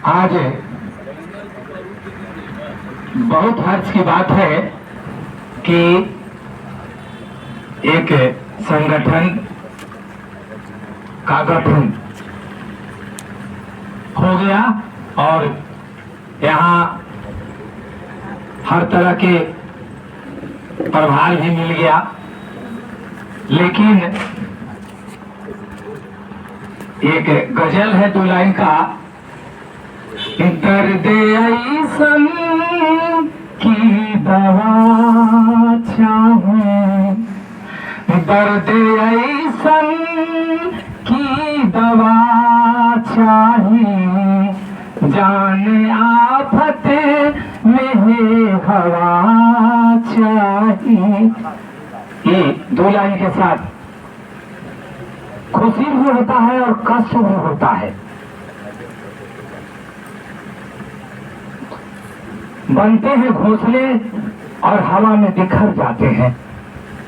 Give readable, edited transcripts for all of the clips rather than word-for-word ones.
आज बहुत हर्ष की बात है कि एक संगठन का गठन हो गया और यहाँ हर तरह के प्रभाव भी मिल गया। लेकिन एक गजल है 2 लाइन का, दर्द ऐसन की दवा चाहूं, दर्द ऐसन की दवा चाहिए, जाने आफत में है हवा चाहिए। ये 2 लाइन के साथ खुशी भी होता है और कष्ट भी होता है। बनते हैं घोंसले और हवा में बिखर जाते हैं।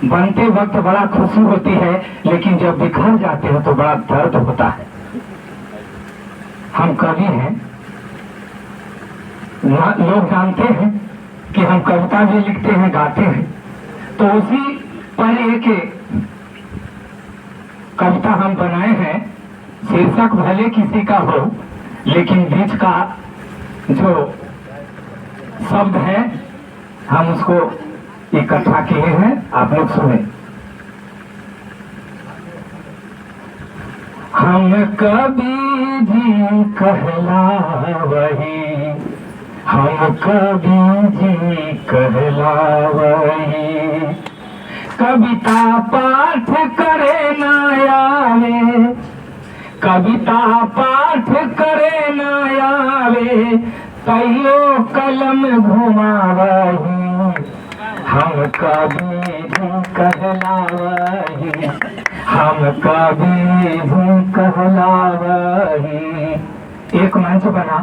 बनते वक्त बड़ा खुशी होती है, लेकिन जब बिखर जाते हैं तो बड़ा दर्द होता है। हम कवि हैं, लोग जानते हैं कि हम कविता भी लिखते हैं, गाते हैं। तो उसी पर एक कविता हम बनाए हैं, शीर्षक भले किसी का हो, लेकिन बीच का जो शब्द है हम उसको इकट्ठा किए हैं, आप लोग सुने। हम कभी जी कहला वही, हम कभी जी कहला वही, कविता पाठ करे न आवे, कविता पाठ करे न आवे, तैयो कलम घुमावही, हम कभी भी कहलावही, हम कभी भी कहलावही। एक मंच बना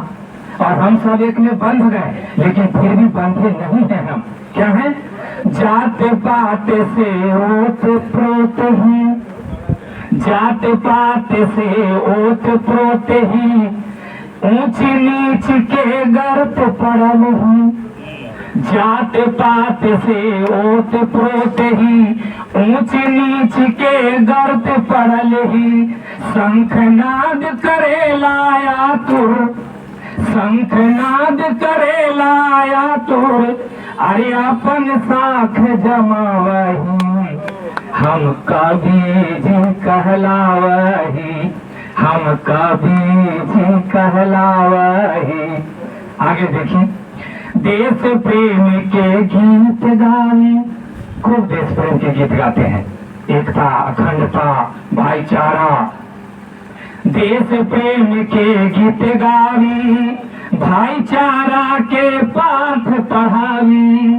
और हम सब एक में बंध गए, लेकिन फिर भी बंधे नहीं हैं हम। क्या है? जाते पाते से ओत प्रोत ही, जाते पाते से ओत प्रोत ही, ऊंच नीच के गर्त पड़ल ही, जात पात से ओत प्रोत ही, ऊंच नीच के गर्त पड़ल ही, शंखनाद करे लाया तुर, शंखनाद करे लाया तुर, अरे अपन साख जमावही, हम कभी जी कहलावही, हम कभी भी कहलावही। आगे देखिए, देश प्रेम के गीत गाए, खूब देश प्रेम के गीत गाते हैं, एकता, अखंडता, भाईचारा। देश प्रेम के गीत गावी, भाईचारा के पाठ पढ़ावी,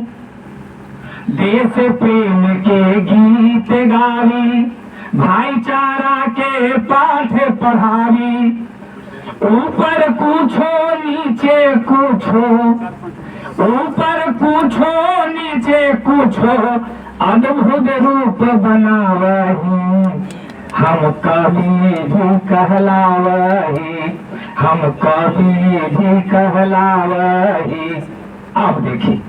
देश प्रेम के गीत गावी, भाईचारा के पाठ पढ़ावी, ऊपर पूछो नीचे पूछो, ऊपर पूछो नीचे पूछो, अद्भुत रूप बनावही, हम कभी भी कहलावही, हम कभी भी कहलावही। अब देखिए,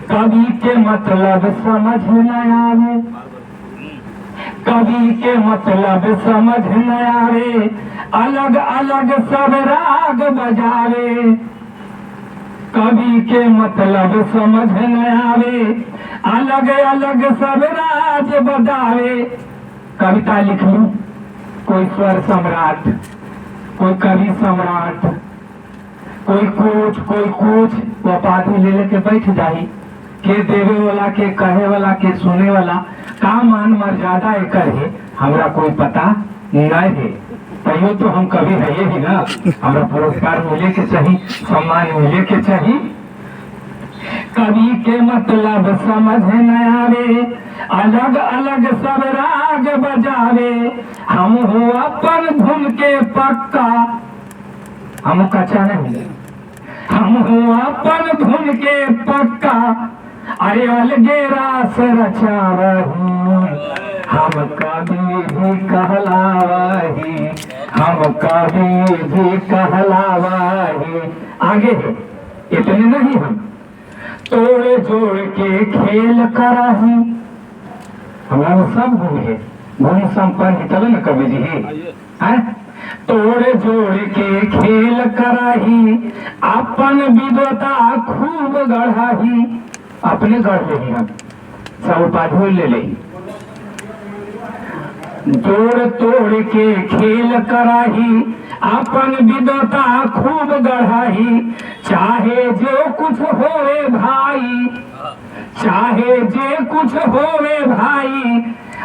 कवि के मतलब समझ न आवे, कवि के मतलब समझ न आवे, अलग अलग सब राग बजावे, कवि के मतलब समझ न आवे, अलग अलग सब राग बजावे। कविता लिख लूं, कोई स्वर सम्राट, कोई कवि सम्राट, कोई कुछ उपाधि ले लेके बैठ जाही, के देवे वाला, के कहे वाला, के सुने वाला, का मान मर्यादा एकर है हमरा कोई पता नहीं है। तैयो तो हम कभी है ही ना, हमरा पुरस्कार मिले के चाहिए, सम्मान मिले के चाहिए। कवि के मतलब समझ न आवे, अलग अलग सब राग बजावे, हम हो अपन धुन के पक्का, हम कच्चा नहीं, हम हो अपन धुन के पक्का, अरे अलगे रास रचावही, हम कभी भी कहलावही, हम कभी जी कहलावाही। आगे है, इतने नहीं हम तोड़ जोड़ के खेल कराही। हमारा सब गुण है, गुण संपन्न तब न कवि जी है। तोड़ जोड़ के खेल कराही, अपन विद्वता खूब गढ़ाही। अपने गढ़ ले हम सब उपाधि ले ले। जोड़ तोड़ के खेल कराही, अपन विद्वता खूब गढ़ाही। चाहे जो कुछ होवे भाई, चाहे जे कुछ होवे भाई,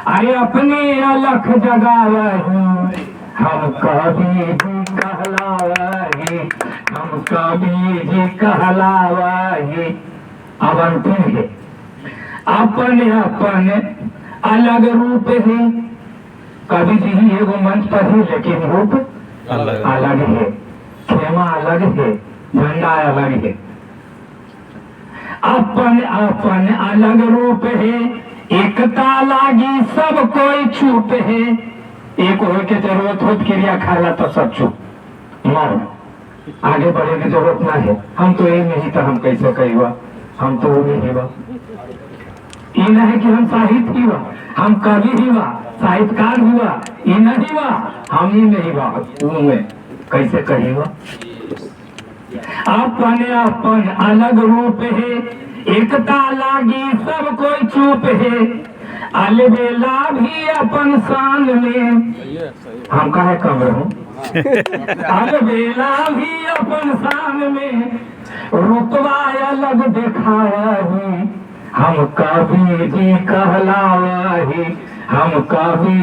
अरे अपने अलख जगावही। हम कभी जी कहलावही, हम कभी जी कहलावही। अब अंतिम है, अपने अपने अलग रूप है। कवि जी ही एगो मंच पर ही, लेकिन रूप अलग है, खेमा अलग है, झंडा अलग है। अपन अपन अलग रूप है, एकता लागी सब कोई छूट है। एक हो के जरूरत हो क्रिया खाला तो सब चुप मौन, आगे बढ़े की जरूरत ना है। हम तो ये नहीं तो हम कैसे कही, हम तो वो नहीं हुआ। ये नहीं है कि हम साहित्य हुआ, हम कवि हुआ, साहित्यकार हुआ, ये नहीं हुआ, हम ही नहीं हुआ। वो में कैसे कही हुआ। अपने अपन अलग रूप है, एकता लागी सब कोई चुप है। अलबेला भी अपन शान में, हम काहे कम रहूं। अलबेला भी अपन शान में, रुतबा अलग दिखावही। हम कभी जी कहलावही, हम कभी